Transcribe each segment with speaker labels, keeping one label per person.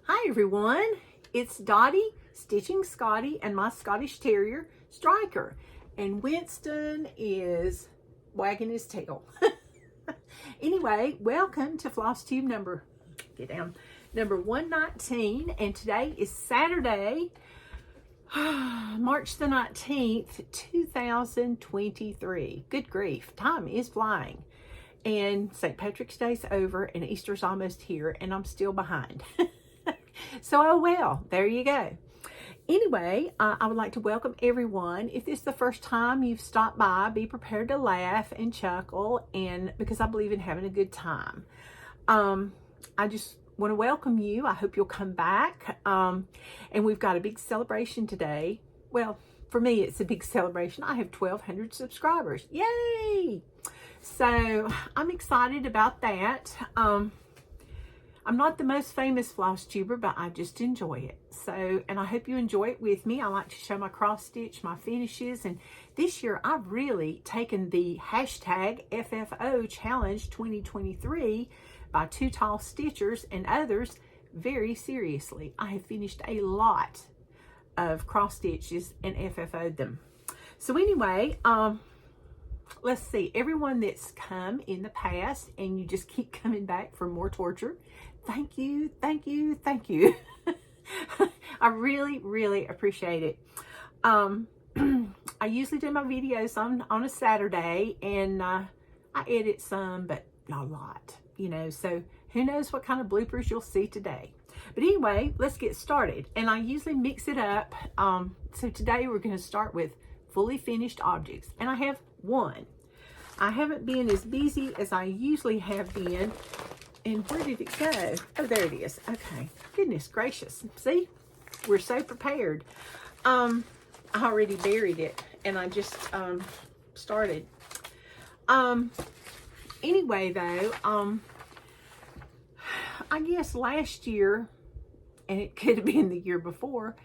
Speaker 1: Hi everyone, it's Dottie stitching Scotty and my Scottish Terrier Striker, and Winston is wagging his tail. Anyway, welcome to Flosstube number 119, and today is Saturday, March the 19th, 2023. Good grief, time is flying. And St. Patrick's Day's over and Easter's almost here and I'm still behind. So, oh well, there you go. Anyway, I would like to welcome everyone. If this is the first time you've stopped by, be prepared to laugh and chuckle, and because I believe in having a good time. I just want to welcome you. I hope you'll come back. And we've got a big celebration today. Well, for me, it's a big celebration. I have 1,200 subscribers. Yay! So I'm excited about that. I'm not the most famous floss tuber, but I just enjoy it. So, and I hope you enjoy it with me. I like to show my cross stitch, my finishes. And this year I've really taken the hashtag FFO Challenge 2023 by Two Tall Stitchers and others very seriously. I have finished a lot of cross stitches and FFO'd them. So anyway, let's see, everyone that's come in the past and you just keep coming back for more torture, thank you, thank you, thank you. I really, really appreciate it. I usually do my videos on a Saturday, and I edit some, but not a lot, you know, so who knows what kind of bloopers you'll see today. But anyway, let's get started. And I usually mix it up. So today we're going to start with fully finished objects, and I have one. I haven't been as busy as I usually have been. And where did it go? Oh, there it is. Okay. Goodness gracious. See? We're so prepared. I already buried it, and I just started. Anyway, though, I guess last year, and it could have been the year before,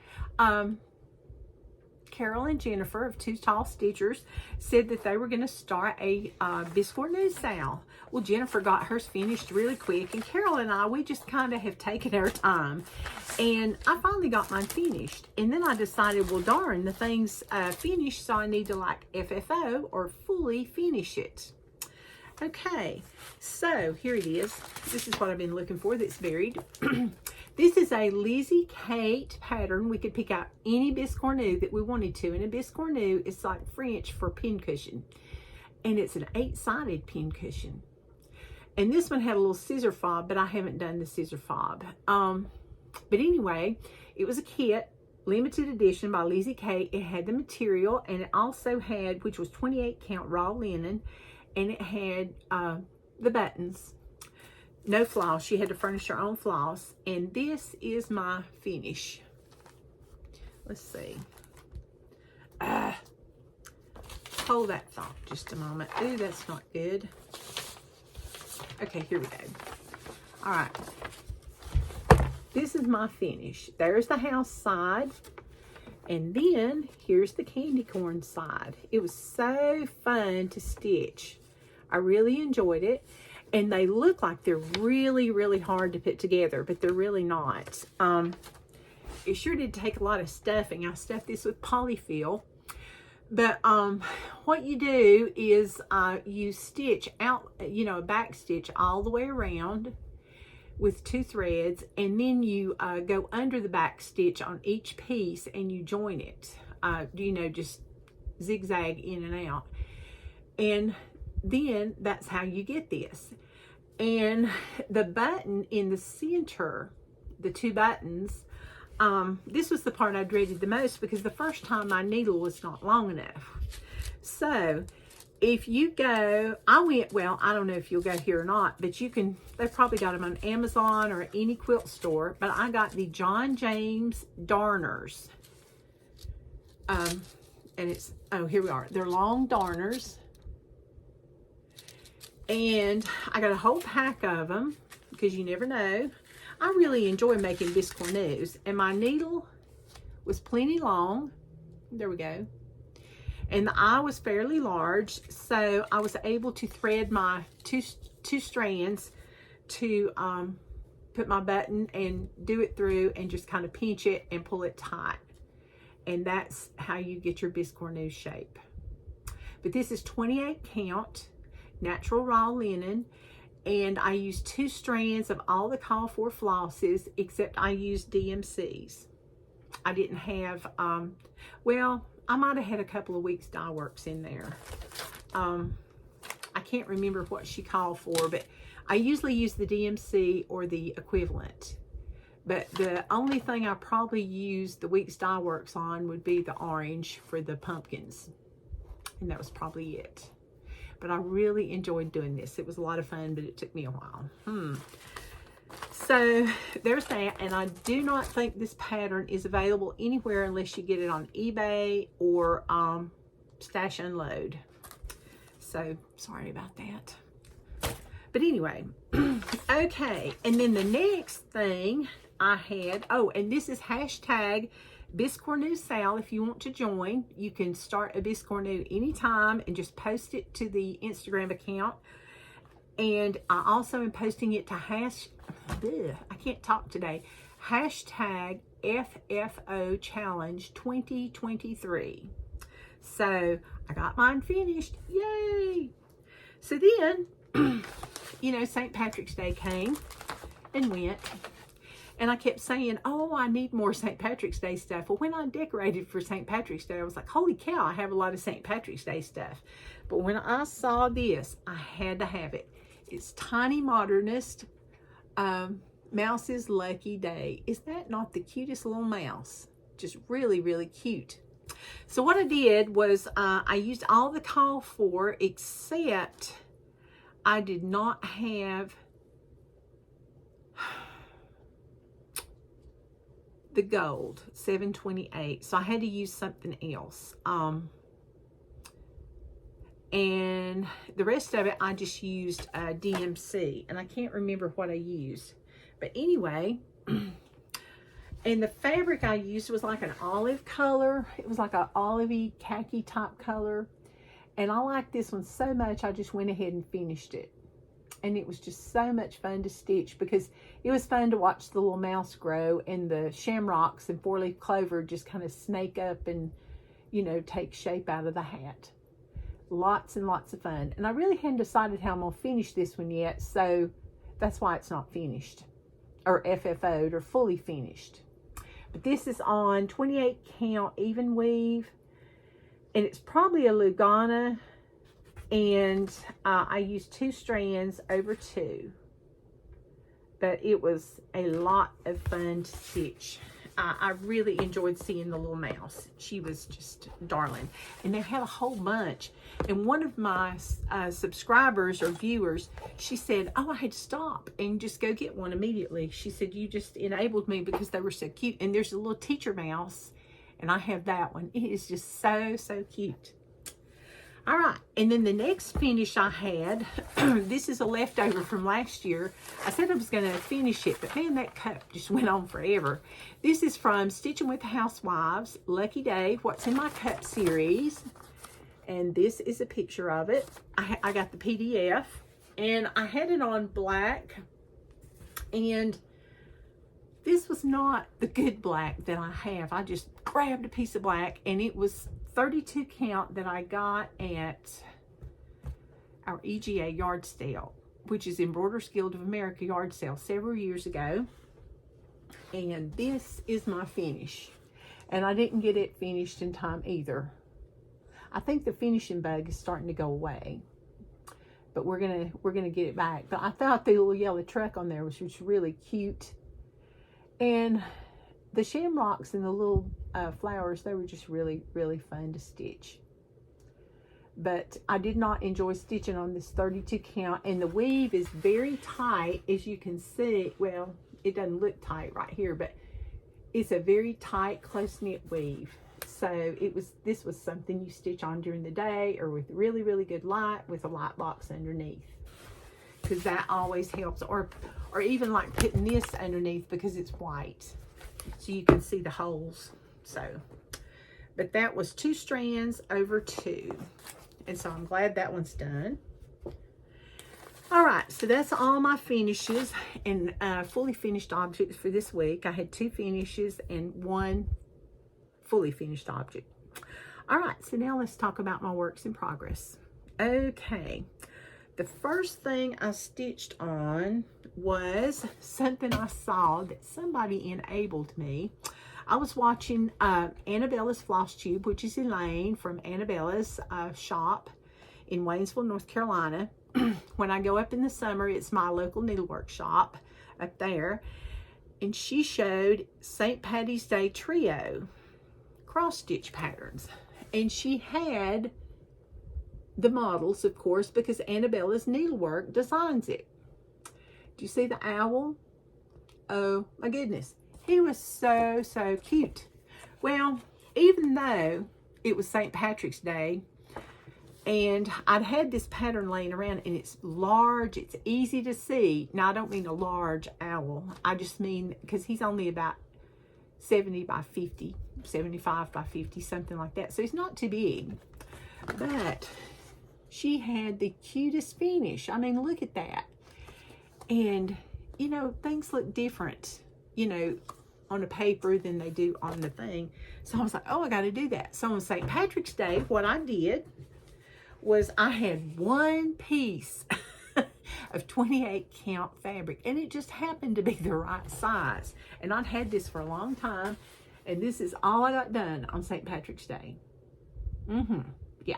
Speaker 1: Carol and Jennifer of Two Tall Stitchers said that they were going to start a biscuit news sale. Well, Jennifer got hers finished really quick, and Carol and I, we just kind of have taken our time. And I finally got mine finished. And then I decided, well, darn, the thing's finished, so I need to like FFO or fully finish it. Okay, so here it is. This is what I've been looking for that's buried. This is a Lizzie Kate pattern. We could pick out any biscornu that we wanted to. And a biscornu is like French for pincushion. And it's an 8-sided pincushion. And this one had a little scissor fob, but I haven't done the scissor fob. But anyway, it was a kit, limited edition by Lizzie Kate. It had the material, and it also had, which was 28 count raw linen, and it had the buttons. No floss. She had to furnish her own floss. And this is my finish. Let's see. Hold that thought just a moment. Ooh, that's not good. Okay, here we go. All right. This is my finish. There's the house side. And then here's the candy corn side. It was so fun to stitch. I really enjoyed it. And they look like they're really, really hard to put together, but they're really not. It sure did take a lot of stuffing. I stuffed this with polyfill. But what you do is you stitch out, you know, a back stitch all the way around with 2 threads. And then you go under the back stitch on each piece and you join it. You know, just zigzag in and out. And then that's how you get this. And the button in the center, the 2 buttons, this was the part I dreaded the most, because the first time my needle was not long enough. So if you go, well, I don't know if you'll go here or not, but you can, they've probably got them on Amazon or any quilt store, but I got the John James darners. And it's, oh, here we are. They're long darners. And I got a whole pack of them, because you never know. I really enjoy making biscornus, and my needle was plenty long. There we go. And the eye was fairly large, so I was able to thread my two strands to put my button and do it through and just kind of pinch it and pull it tight. And that's how you get your biscornu shape. But this is 28 count, natural raw linen. And I used 2 strands of all the call for flosses, except I used DMCs. I didn't have, well, I might have had a couple of weeks dye works in there. I can't remember what she called for, but I usually use the DMC or the equivalent. But the only thing I probably use the Weeks Dye Works on would be the orange for the pumpkins. And that was probably it. But I really enjoyed doing this. It was a lot of fun, but it took me a while. So there's that. And I do not think this pattern is available anywhere unless you get it on eBay or Stash Unload. So sorry about that. But anyway, okay. And then the next thing I had, oh, and this is hashtag Biscornu Sal. If you want to join, you can start a Biscornu anytime and just post it to the Instagram account. And I also am posting it to I can't talk today, hashtag FFO Challenge 2023. So I got mine finished. Yay! So then, you know, St. Patrick's Day came and went. And I kept saying, oh, I need more St. Patrick's Day stuff. Well, when I decorated for St. Patrick's Day, I was like, holy cow, I have a lot of St. Patrick's Day stuff. But when I saw this, I had to have it. It's Tiny Modernist Mouse's Lucky Day. Is that not the cutest little mouse? Just really, really cute. So what I did was I used all the call for, except I did not have the gold 728, so I had to use something else. And the rest of it I just used DMC, and I can't remember what I used, but anyway. And the fabric I used was like an olive color. It was like an olivey khaki type color, and I liked this one so much I just went ahead and finished it. And it was just so much fun to stitch, because it was fun to watch the little mouse grow and the shamrocks and 4-leaf clover just kind of snake up and, you know, take shape out of the hat. Lots and lots of fun. And I really hadn't decided how I'm going to finish this one yet, so that's why it's not finished or FFO'd or fully finished. But this is on 28 count even weave, and it's probably a Lugana. And I used 2 strands over 2, but it was a lot of fun to stitch. I really enjoyed seeing the little mouse. She was just darling, and they had a whole bunch. And one of my subscribers or viewers, she said, oh, I had to stop and just go get one immediately. She said, you just enabled me because they were so cute. And there's a little teacher mouse, and I have that one. It is just so, so cute. All right, and then the next finish I had, this is a leftover from last year. I said I was going to finish it, but man, that cup just went on forever. This is from Stitching with the Housewives, Lucky Day, What's in My Cup series. And this is a picture of it. I got the PDF, and I had it on black. And this was not the good black that I have. I just grabbed a piece of black, and it was 32 count that I got at our EGA yard sale, which is Embroiderers Guild of America yard sale several years ago. And this is my finish, and I didn't get it finished in time either. I think the finishing bug is starting to go away, but we're gonna get it back. But I thought the little yellow truck on there was just really cute, and the shamrocks and the little flowers, they were just really, really fun to stitch. But I did not enjoy stitching on this 32 count, and the weave is very tight, as you can see. Well, it doesn't look tight right here, but it's a very tight, close-knit weave. So this was something you stitch on during the day, or with really, really good light with a light box underneath, because that always helps. Or even like putting this underneath because it's white, so you can see the holes. So, but that was 2 strands over 2, and so I'm glad that one's done. All right, so that's all my finishes and fully finished objects for this week. I had 2 finishes and 1 fully finished object. All right, so now let's talk about my works in progress. Okay, the first thing I stitched on was something I saw that somebody enabled me. I was watching Anabella's Flosstube, which is Elaine from Anabella's shop in Waynesville, North Carolina. When I go up in the summer, it's my local Needleworks shop up there. And she showed St. Patty's Day Trio cross stitch patterns. And she had the models, of course, because Anabella's Needlework designs it. Do you see the owl? Oh my goodness. He was so, so cute. Well, even though it was St. Patrick's Day, and I'd had this pattern laying around, and it's large, it's easy to see. Now, I don't mean a large owl. I just mean, because he's only about 70 by 50, 75 by 50, something like that. So he's not too big. But she had the cutest finish. I mean, look at that. And, you know, things look different, you know, on the paper than they do on the thing. So I was like, oh, I got to do that. So on St. Patrick's Day, what I did was I had 1 piece of 28 count fabric, and it just happened to be the right size. And I'd had this for a long time, and this is all I got done on St. Patrick's Day. Yeah.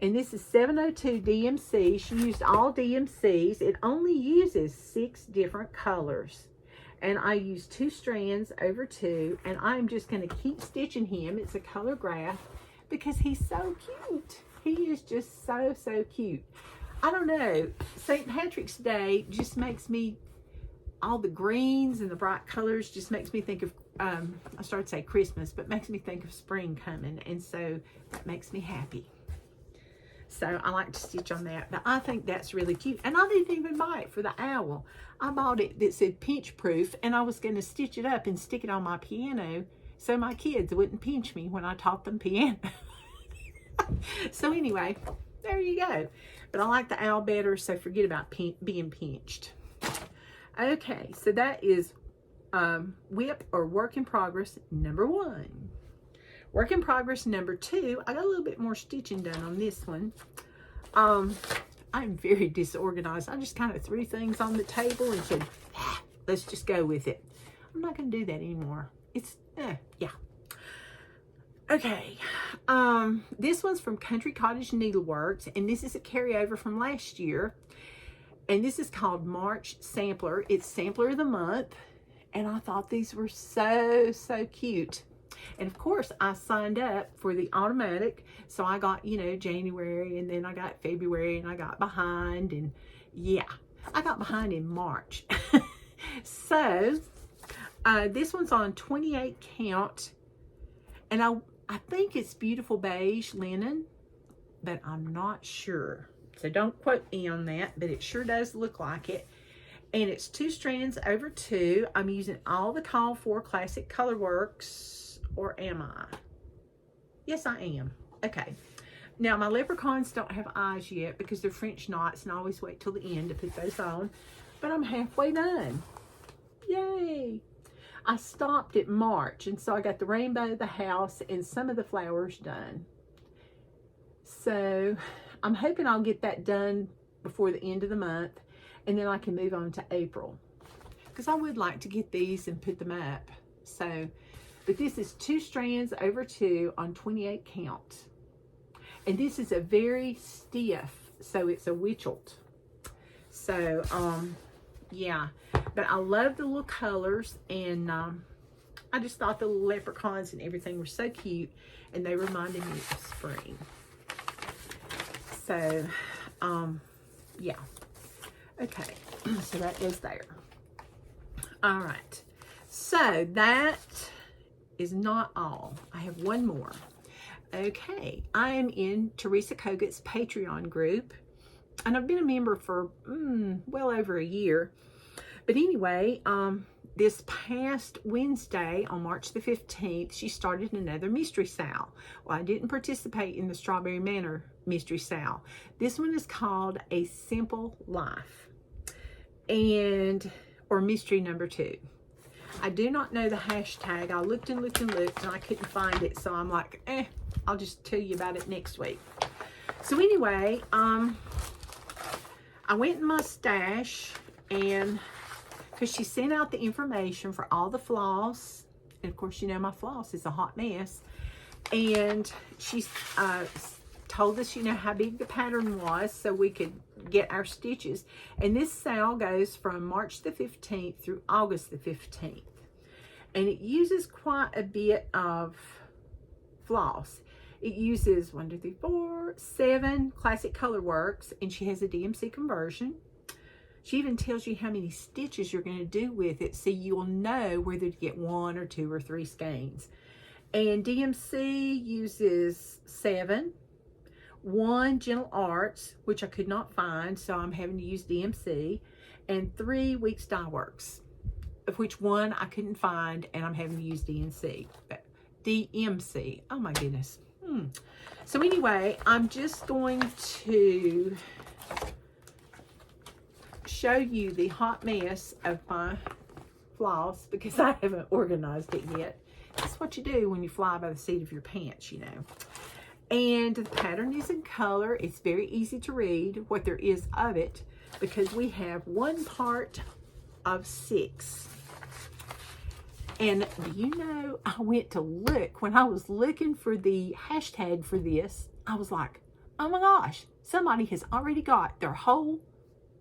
Speaker 1: And this is 702 DMC. She used all DMCs. It only uses 6 different colors. And I used 2 strands over 2, and I'm just going to keep stitching him. It's a color graph because he's so cute. He is just so, so cute. I don't know. St. Patrick's Day just makes me, all the greens and the bright colors just makes me think of, I started to say Christmas, but makes me think of spring coming. And so that makes me happy. So I like to stitch on that. But I think that's really cute. And I didn't even buy it for the owl. I bought it that said pinch proof, and I was going to stitch it up and stick it on my piano so my kids wouldn't pinch me when I taught them piano. So anyway, there you go. But I like the owl better, so forget about being pinched. Okay, so that is WIP or work in progress number 1. Work in progress number 2, I got a little bit more stitching done on this one. I'm very disorganized. I just kind of threw things on the table and said, let's just go with it. I'm not going to do that anymore. It's, yeah. Okay, this one's from Cottage Needleworks, and this is a carryover from last year. And this is called March Sampler. It's Sampler of the Month, and I thought these were so, so cute. And of course, I signed up for the automatic, so I got, you know, January, and then I got February, and I got behind, and yeah, I got behind in March. So, this one's on 28 count, and I think it's beautiful beige linen, but I'm not sure. So don't quote me on that, but it sure does look like it. And it's 2 strands over 2. I'm using all the Call for Classic Colorworks, or am I? Yes, I am. Okay. Now, my leprechauns don't have eyes yet because they're French knots, and I always wait till the end to put those on. But I'm halfway done. Yay! I stopped at March, and so I got the rainbow, the house, and some of the flowers done. So I'm hoping I'll get that done before the end of the month, and then I can move on to April, because I would like to get these and put them up. So, but this is 2 strands over 2 on 28 count, and this is a very stiff, so it's a Witchelt. So yeah, but I love the little colors, and I just thought the little leprechauns and everything were so cute, and they reminded me of spring. So yeah, okay, so that is there. All right, so that is not all. I have one more. Okay, I am in Teresa Kogut's Patreon group, and I've been a member for well over a year. But anyway, this past Wednesday on March the 15th, she started another mystery sale. Well, I didn't participate in the Strawberry Manor mystery sal. This one is called A Simple Life, and or mystery number 2. I do not know the hashtag. I looked and looked and looked, and I couldn't find it, so I'm like, I'll just tell you about it next week. So anyway, I went in my stash, and because she sent out the information for all the floss, and of course, you know, my floss is a hot mess, and she told us, you know, how big the pattern was so we could get our stitches. And this sale goes from March the 15th through August the 15th. And it uses quite a bit of floss. It uses 1, 2, 3, 4, 7 classic color works, and she has a DMC conversion. She even tells you how many stitches you're going to do with it, so you'll know whether to get 1 or 2 or 3 skeins. And DMC uses 7, 1 Gentle Arts, which I could not find, so I'm having to use DMC, and 3 Weeks Dye Works, of which 1 I couldn't find, and I'm having to use DMC. Oh my goodness. So anyway, I'm just going to show you the hot mess of my floss because I haven't organized it yet. That's what you do when you fly by the seat of your pants, you know. And the pattern is in color. It's very easy to read what there is of it because we have 1 part of 6. And do you know, I went to look, when I was looking for the hashtag for this, I was like, oh my gosh, somebody has already got their whole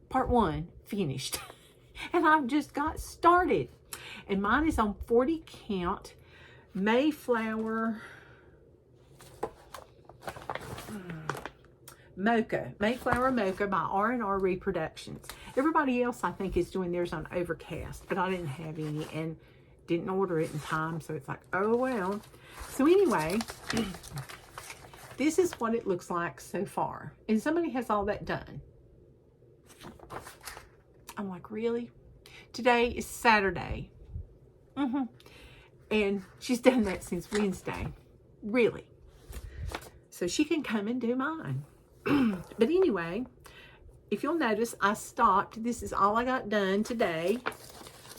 Speaker 1: part 1 finished. And I've just got started. And mine is on 40 count Mayflower Mocha by R&R Reproductions. Everybody else I think is doing theirs on Overcast, but I didn't have any and didn't order it in time, so it's like, oh well. So anyway, this is what it looks like so far. And somebody has all that done. I'm like, really? Today is Saturday. And she's done that since Wednesday. Really? So she can come and do mine. But anyway, if you'll notice, I stopped. This is all I got done today.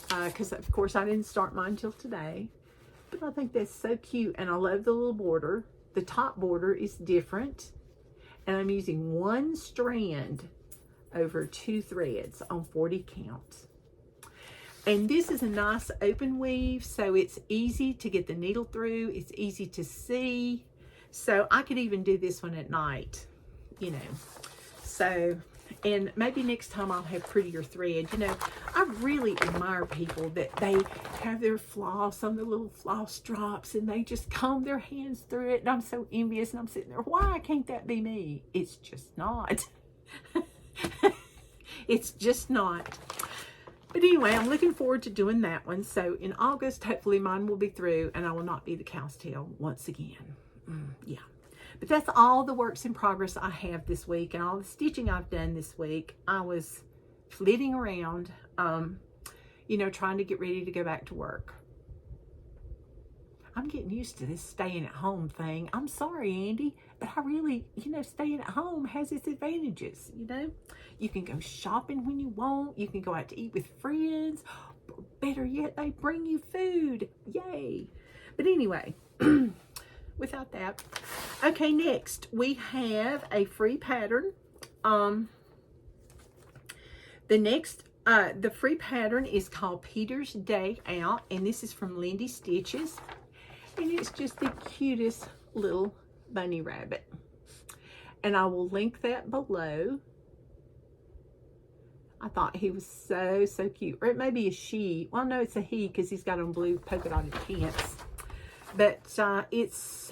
Speaker 1: Because, of course, I didn't start mine till today. But I think that's so cute. And I love the little border. The top border is different. And I'm using 1 strand over 2 threads on 40 counts. And this is a nice open weave, so it's easy to get the needle through. It's easy to see. So I could even do this one at night, you know. So, and maybe next time I'll have prettier thread. You know, I really admire people that they have their floss on the little floss drops and they just comb their hands through it. And I'm so envious, and I'm sitting there, why can't that be me? It's just not. It's just not. But anyway, I'm looking forward to doing that one. So in August, hopefully mine will be through and I will not be the cow's tail once again. Yeah. But that's all the works in progress I have this week and all the stitching I've done this week. I was flitting around, you know, trying to get ready to go back to work. I'm getting used to this staying at home thing. I'm sorry, Andy, but I really, you know, staying at home has its advantages, you know. You can go shopping when you want. You can go out to eat with friends. Better yet, they bring you food. Yay. But anyway, without that. Okay, next we have a free pattern. The free pattern is called Peter's Day Out, and this is from Lindy Stitches. And it's just the cutest little bunny rabbit. And I will link that below. I thought he was so, so cute. Or it may be a she. Well, no, it's a he because he's got on blue polka dotted pants. But it's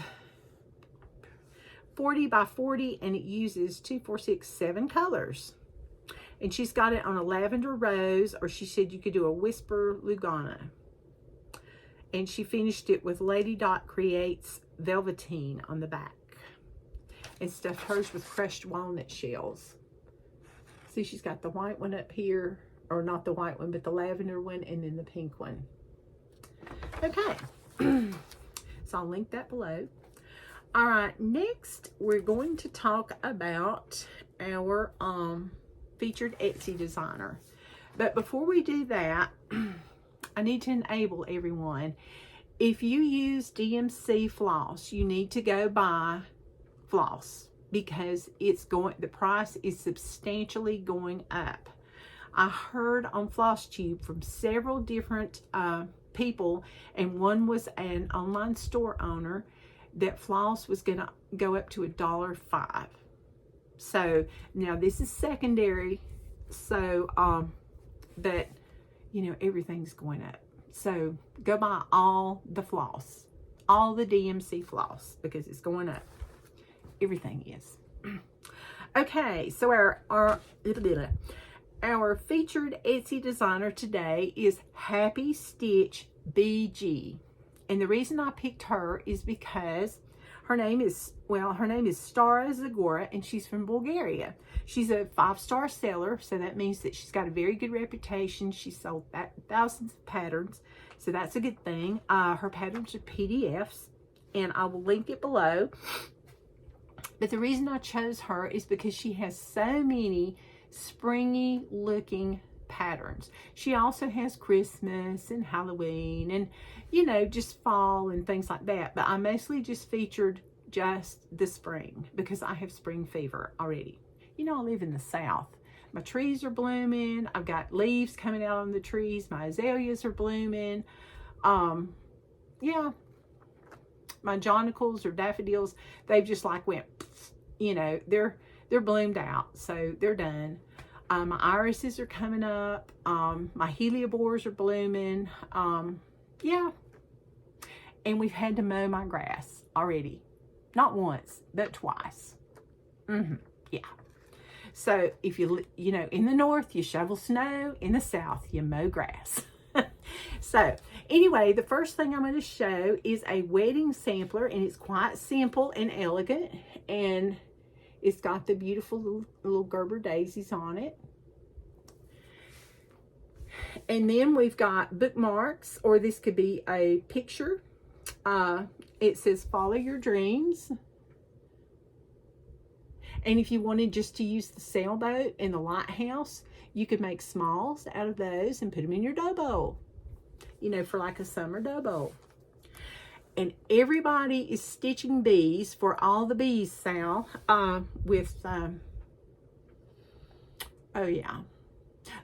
Speaker 1: 40 by 40 and it uses 2, 4, 6, 7 colors. And she's got it on a lavender rose, or she said you could do a whisper Lugana. And she finished it with Lady Dot Creates Velveteen on the back. And stuffed hers with crushed walnut shells. See, she's got the white one up here. Or not the white one, but the lavender one. And then the pink one. Okay. So I'll link that below. All right, next we're going to talk about our featured Etsy designer. But before we do that, I need to enable everyone. If you use DMC floss, you need to go buy floss because the price is substantially going up. I heard on Flosstube from several different people, and one was an online store owner, that floss was going to go up to $1.05. So now this is secondary, so but you know, everything's going up. So go buy all the floss, all the DMC floss, because it's going up. Everything is. Okay, so our featured Etsy designer today is Happy Stitch BG. And the reason I picked her is because her name is Stara Zagora, and she's from Bulgaria. She's a 5-star seller, so that means that she's got a very good reputation. She's sold thousands of patterns, so that's a good thing. Her patterns are PDFs, and I will link it below. But the reason I chose her is because she has so many springy looking patterns. She also has Christmas and Halloween and, you know, just fall and things like that. But I mostly just featured just the spring because I have spring fever already. You know, I live in the South. My trees are blooming. I've got leaves coming out on the trees. My azaleas are blooming. Yeah. My jonquils or daffodils, they've just like went, you know, they're bloomed out. So they're done. My irises are coming up. My heliobores are blooming. Yeah. And we've had to mow my grass already. Not once, but twice. Yeah. So if you know, in the north, you shovel snow. In the south, you mow grass. So anyway, the first thing I'm going to show is a wedding sampler, and it's quite simple and elegant, and it's got the beautiful little Gerber daisies on it. And then we've got bookmarks, or this could be a picture. It says follow your dreams. And if you wanted just to use the sailboat and the lighthouse, you could make smalls out of those and put them in your dough bowl, you know, for like a summer dough bowl. And everybody is stitching bees for all the bees, Sal, with, oh yeah.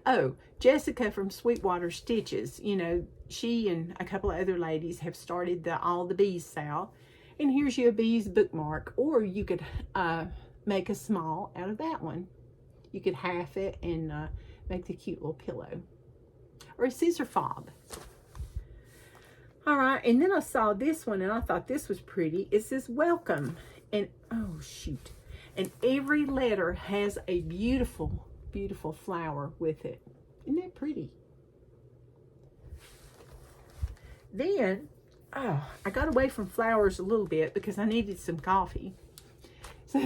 Speaker 1: Oh, Jessica from Sweetwater Stitches, you know, she and a couple of other ladies have started the All the Bees Sal. And here's your bees bookmark, or you could make a small out of that one. You could half it and make the cute little pillow. Or a scissor fob. All right, and then I saw this one and I thought this was pretty. It says welcome, and oh shoot, and every letter has a beautiful, beautiful flower with it. Isn't that pretty? Then, oh, I got away from flowers a little bit because I needed some coffee. So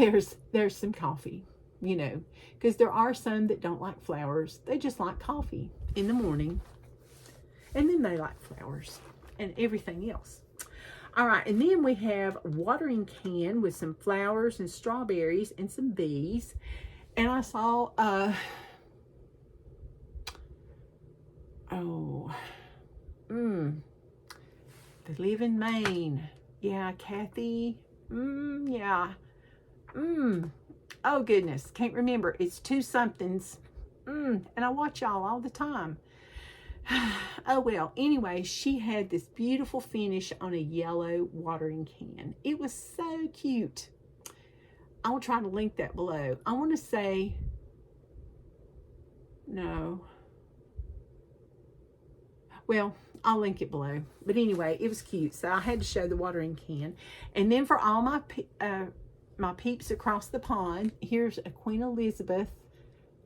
Speaker 1: there's some coffee, you know, because there are some that don't like flowers. They just like coffee in the morning, and then they like flowers and everything else. All right, and then we have a watering can with some flowers and strawberries and some bees. And I saw, they live in Maine. Yeah, Kathy. Yeah. Oh goodness, can't remember. It's two somethings. And I watch y'all all the time. Oh well, anyway, she had this beautiful finish on a yellow watering can. It was so cute. I'll try to link that below. I want to say, no. Well, I'll link it below. But anyway, it was cute, so I had to show the watering can. And then for all my my peeps across the pond, here's a Queen Elizabeth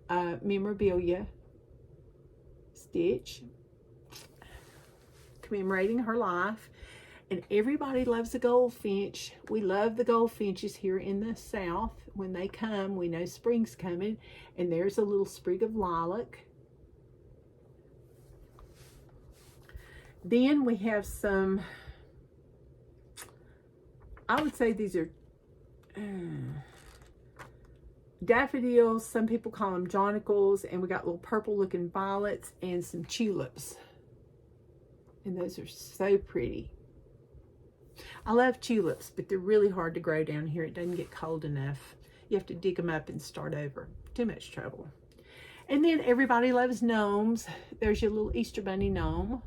Speaker 1: memorabilia stitch commemorating her life. And everybody loves a goldfinch. We love the goldfinches here in the South. When they come, we know spring's coming. And there's a little sprig of lilac. Then we have some I would say these are daffodils. Some people call them jonquils. And we got little purple looking violets and some tulips. And those are so pretty. I love tulips, but they're really hard to grow down here. It doesn't get cold enough. You have to dig them up and start over. Too much trouble. And then everybody loves gnomes. There's your little Easter Bunny gnome.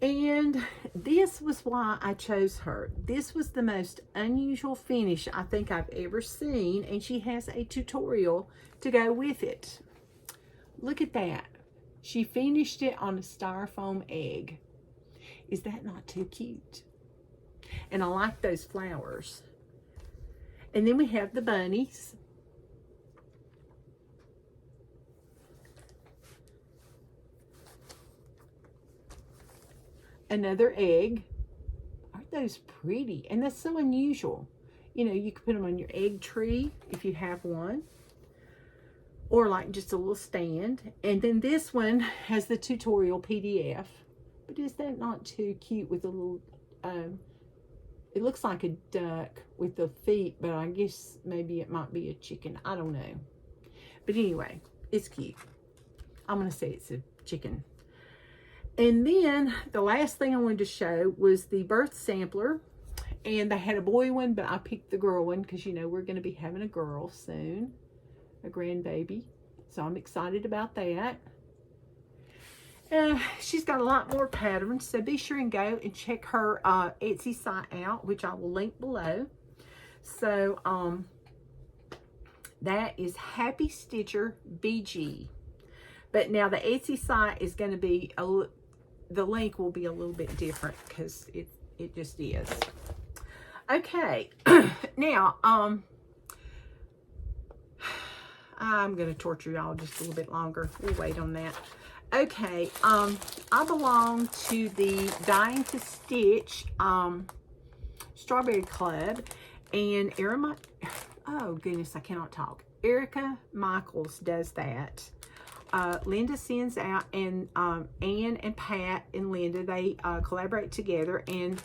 Speaker 1: And this was why I chose her. This was the most unusual finish I think I've ever seen. And she has a tutorial to go with it. Look at that. She finished it on a styrofoam egg. Is that not too cute? And I like those flowers. And then we have the bunnies. Another egg. Aren't those pretty? And that's so unusual. You know, you could put them on your egg tree if you have one. Or like just a little stand. And then this one has the tutorial PDF. But is that not too cute with a little, it looks like a duck with the feet, but I guess maybe it might be a chicken. I don't know. But anyway, it's cute. I'm going to say it's a chicken. And then the last thing I wanted to show was the birth sampler. And they had a boy one, but I picked the girl one because, you know, we're going to be having a girl soon. A grandbaby. So I'm excited about that. She's got a lot more patterns, so be sure and go and check her Etsy site out, which I will link below. So that is Happy Stitcher BG. But now the Etsy site is going to be the link will be a little bit different because it just is. Okay, now I'm going to torture y'all just a little bit longer. We'll wait on that. Okay, I belong to the Dying to Stitch Strawberry Club, and oh goodness, I cannot talk. Erica Michaels does that. Linda sends out, and Ann and Pat and Linda, they collaborate together, and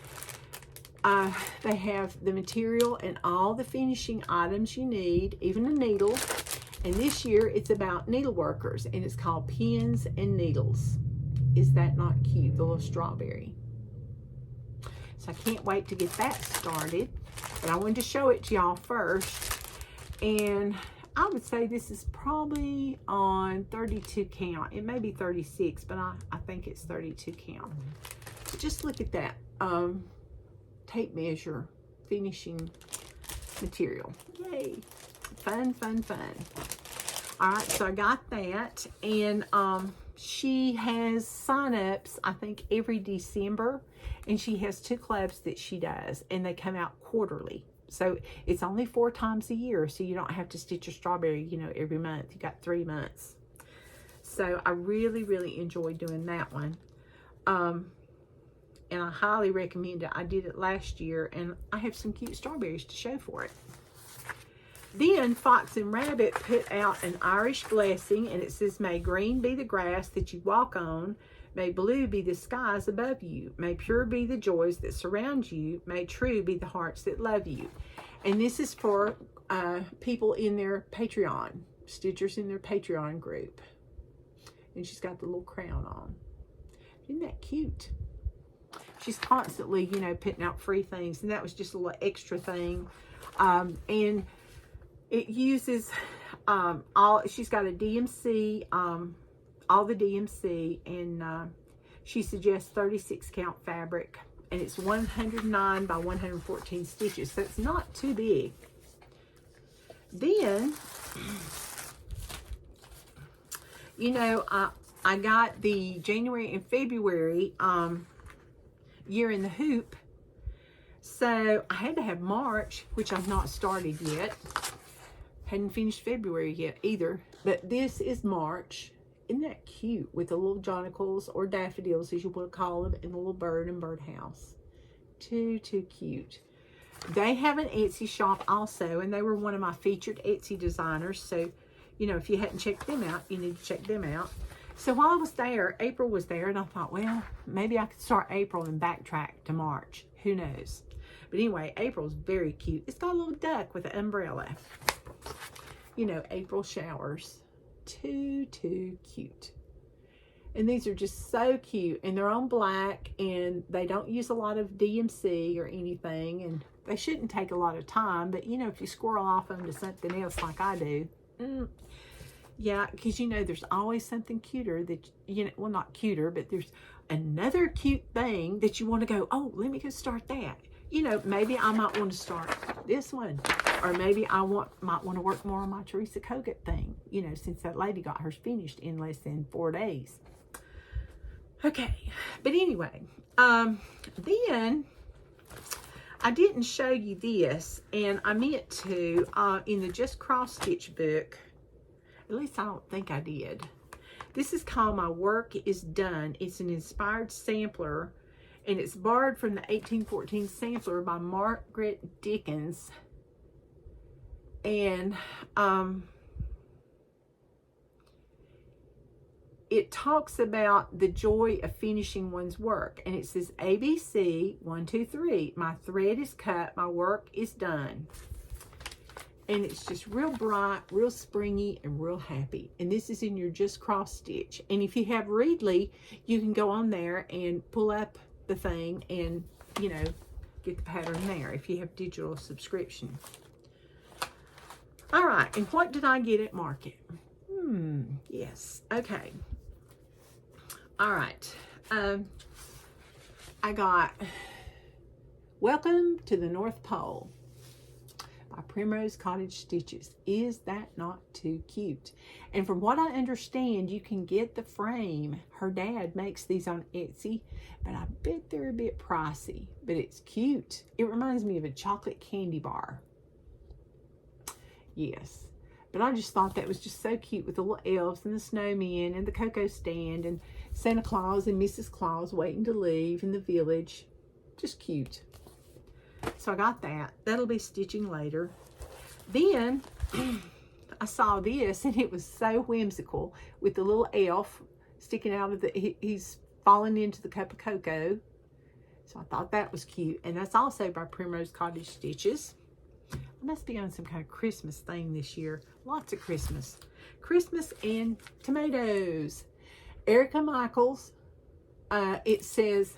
Speaker 1: they have the material and all the finishing items you need, even a needle. And this year it's about needleworkers, and it's called Pins and Needles. Is that not cute? The little strawberry. So I can't wait to get that started. But I wanted to show it to y'all first. And I would say this is probably on 32 count. It may be 36, but I think it's 32 count. But just look at that. Tape measure finishing material. Yay. Fun, fun, fun. All right, so I got that. And she has sign-ups, I think, every December. And she has 2 clubs that she does. And they come out quarterly. So it's only 4 times a year. So you don't have to stitch a strawberry, you know, every month. You got 3 months. So I really, really enjoyed doing that one. And I highly recommend it. I did it last year. And I have some cute strawberries to show for it. Then Fox and Rabbit put out an Irish blessing, and it says, may green be the grass that you walk on, may blue be the skies above you, may pure be the joys that surround you, may true be the hearts that love you. And this is for people in their Patreon, stitchers in their Patreon group. And she's got the little crown on. Isn't that cute? She's constantly, you know, putting out free things, and that was just a little extra thing. And it uses she's got a DMC, all the DMC, and she suggests 36 count fabric, and it's 109 by 114 stitches, so it's not too big. Then, you know, I got the January and February Year in the Hoop, so I had to have March, which I've not started yet. Hadn't finished February yet either, but this is March. Isn't that cute? With the little jonquils, or daffodils as you want to call them, and the little bird and birdhouse. Too cute. They have an Etsy shop also, and they were one of my featured Etsy designers. So, you know, if you hadn't checked them out, you need to check them out. So while I was there, April was there, and I thought, well, maybe I could start April and backtrack to March. Who knows? But anyway, April's very cute. It's got a little duck with an umbrella. You know, April showers. Too cute. And these are just so cute. And they're on black, and they don't use a lot of DMC or anything. And they shouldn't take a lot of time. But, you know, if you squirrel off them to something else like I do, yeah, because, you know, there's always something cuter that, you know, well, not cuter, but there's another cute thing that you want to go, oh, let me go start that. You know, maybe I might want to start this one. Or maybe I might want to work more on my Teresa Kogut thing, you know, since that lady got hers finished in less than 4 days. Okay, but anyway, then I didn't show you this, and I meant to in the Just Cross Stitch book. At least I don't think I did. This is called My Work Is Done. It's an inspired sampler, and it's borrowed from the 1814 sampler by Margaret Dickens. And it talks about the joy of finishing one's work. And it says, ABC, 1, 2, 3. My thread is cut. My work is done. And it's just real bright, real springy, and real happy. And this is in your Just Cross Stitch. And if you have Readly, you can go on there and pull up the thing and, you know, get the pattern there if you have digital subscription. All right, and what did I get at market? Yes, okay. All right, I got Welcome to the North Pole by Primrose Cottage Stitches. Is that not too cute? And from what I understand, you can get the frame. Her dad makes these on Etsy, but I bet they're a bit pricey, but it's cute. It reminds me of a chocolate candy bar. Yes, but I just thought that was just so cute with the little elves and the snowman and the cocoa stand and Santa Claus and Mrs. Claus waiting to leave in the village. Just cute. So I got that. That'll be stitching later. Then I saw this, and it was so whimsical with the little elf sticking out of the, he's falling into the cup of cocoa. So I thought that was cute. And that's also by Primrose Cottage Stitches. I must be on some kind of Christmas thing this year. Lots of Christmas. Christmas and tomatoes. Erica Michaels. It says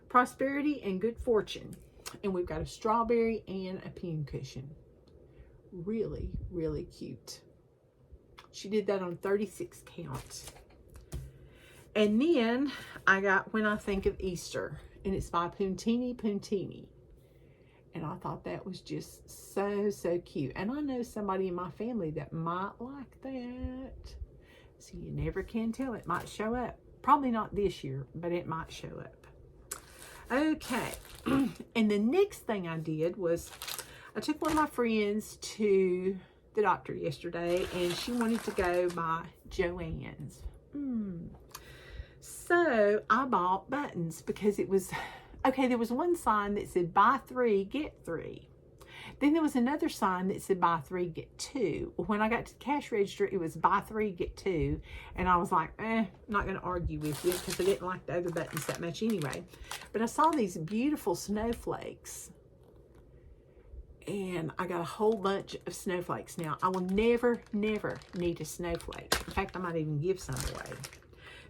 Speaker 1: prosperity and good fortune. And we've got a strawberry and a pincushion. Really, really cute. She did that on 36 count. And then I got When I Think of Easter. And it's by Puntini Puntini. And I thought that was just so cute. And I know somebody in my family that might like that. So you never can tell. It might show up. Probably not this year, but it might show up. Okay. And the next thing I did was I took one of my friends to the doctor yesterday, and she wanted to go by Joann's. So I bought buttons because it was... Okay, there was one sign that said buy 3, get 3. Then there was another sign that said buy 3, get 2. Well, when I got to the cash register, it was buy 3, get 2. And I was like, I'm not going to argue with you because I didn't like the other buttons that much anyway. But I saw these beautiful snowflakes. And I got a whole bunch of snowflakes. Now, I will never need a snowflake. In fact, I might even give some away.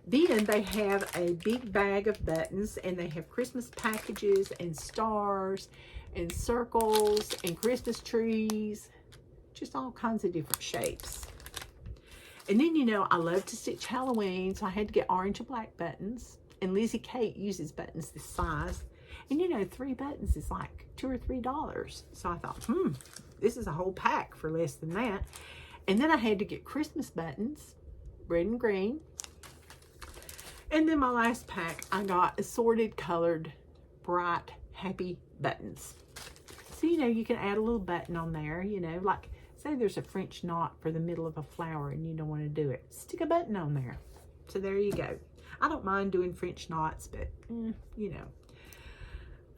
Speaker 1: Then they have a big bag of buttons, and they have Christmas packages and stars and circles and Christmas trees, just all kinds of different shapes. And then, you know, I love to stitch Halloween, so I had to get orange and black buttons. And Lizzie Kate uses buttons this size. And, you know, 3 buttons is like $2 or $3. So I thought, this is a whole pack for less than that. And then I had to get Christmas buttons, red and green. And then my last pack, I got assorted colored, bright, happy buttons. So, you know, you can add a little button on there, you know, like, say there's a French knot for the middle of a flower and you don't want to do it. Stick a button on there. So there you go. I don't mind doing French knots, but, you know.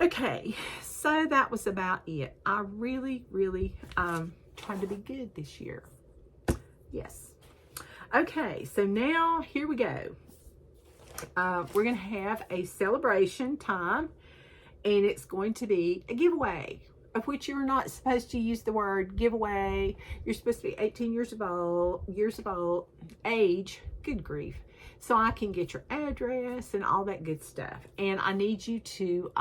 Speaker 1: Okay, so that was about it. I really tried to be good this year. Yes. Okay, so now here we go. We're going to have a celebration time, and it's going to be a giveaway, of which you're not supposed to use the word giveaway. You're supposed to be 18 years of age, good grief, so I can get your address and all that good stuff. And I need you to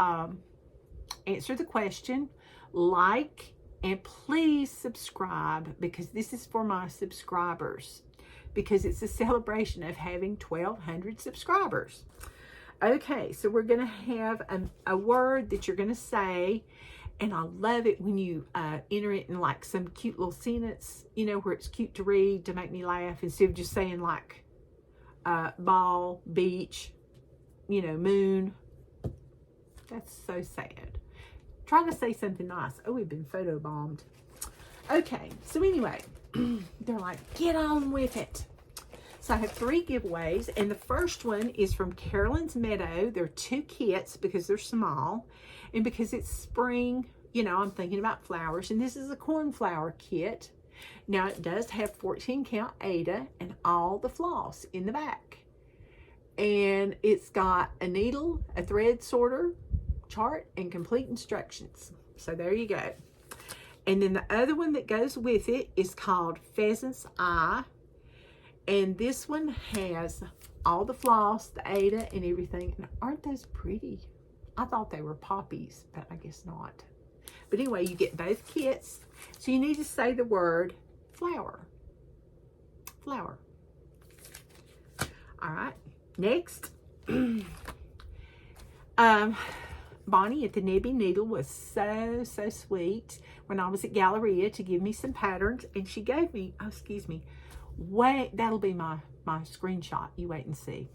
Speaker 1: answer the question, like, and please subscribe, because this is for my subscribers, because it's a celebration of having 1,200 subscribers. Okay, so we're going to have a word that you're going to say, and I love it when you enter it in like some cute little sentence, you know, where it's cute to read, to make me laugh, instead of just saying like ball, beach, you know, moon. That's so sad. Try to say something nice. Oh, we've been photobombed. Okay, so anyway, they're like, get on with it. So I have 3 giveaways, and the first one is from Carolyn's Meadow. They're 2 kits because they're small, and because it's spring, you know, I'm thinking about flowers, and this is a cornflower kit. Now, it does have 14 count Ada and all the floss in the back. And it's got a needle, a thread sorter, chart, and complete instructions. So there you go. And then the other one that goes with it is called Pheasant's Eye. And this one has all the floss, the Ada, and everything. And aren't those pretty? I thought they were poppies, but I guess not. But anyway, you get both kits. So you need to say the word flower. Flower. All right. Next. Bonnie at the Nebby Needle was so sweet when I was at Galleria to give me some patterns. And she gave me, oh, excuse me, that'll be my screenshot. You wait and see.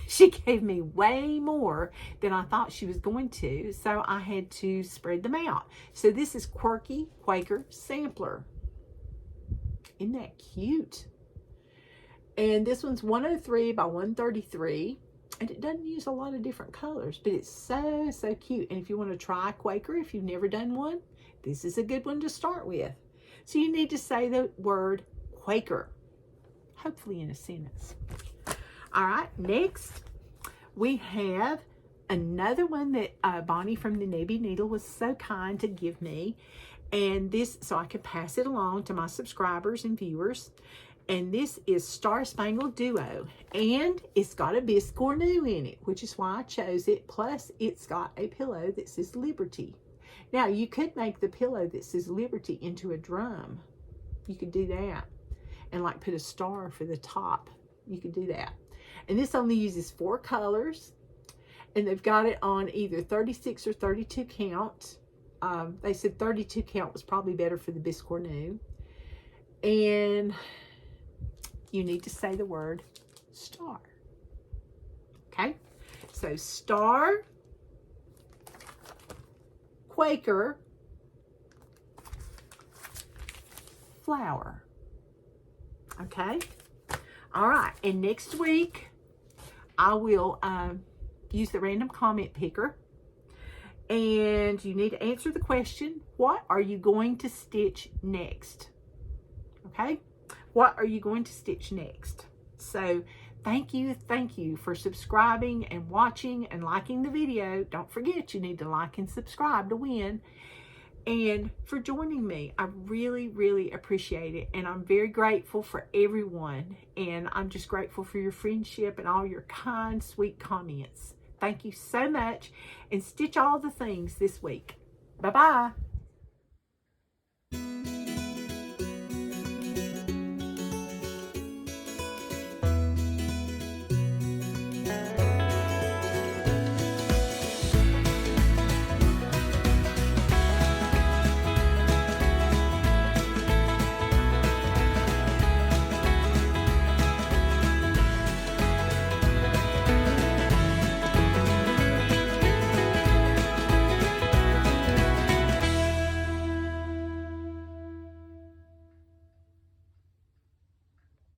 Speaker 1: She gave me way more than I thought she was going to, so I had to spread them out. So this is Quirky Quaker Sampler. Isn't that cute? And this one's 103 by 133, and it doesn't use a lot of different colors, but it's so cute. And if you want to try Quaker, if you've never done one, this is a good one to start with. So you need to say the word Quaker, hopefully in a sentence. All right, next we have another one that Bonnie from the Nebby Needle was so kind to give me, and this, so I could pass it along to my subscribers and viewers. And this is Star Spangled Duo, and it's got a biscornu in it, which is why I chose it. Plus, it's got a pillow that says Liberty. Now, you could make the pillow that says Liberty into a drum. You could do that. And like put a star for the top. You could do that. And this only uses 4 colors. And they've got it on either 36 or 32 count. They said 32 count was probably better for the biscornu. And you need to say the word star. Okay? So star, Quaker, flower. Okay? All right. And next week, I will use the random comment picker. And you need to answer the question, what are you going to stitch next? Okay? What are you going to stitch next? So thank you for subscribing and watching and liking the video. Don't forget, you need to like and subscribe to win. And for joining me, I really appreciate it. And I'm very grateful for everyone. And I'm just grateful for your friendship and all your kind, sweet comments. Thank you so much. And stitch all the things this week. Bye-bye.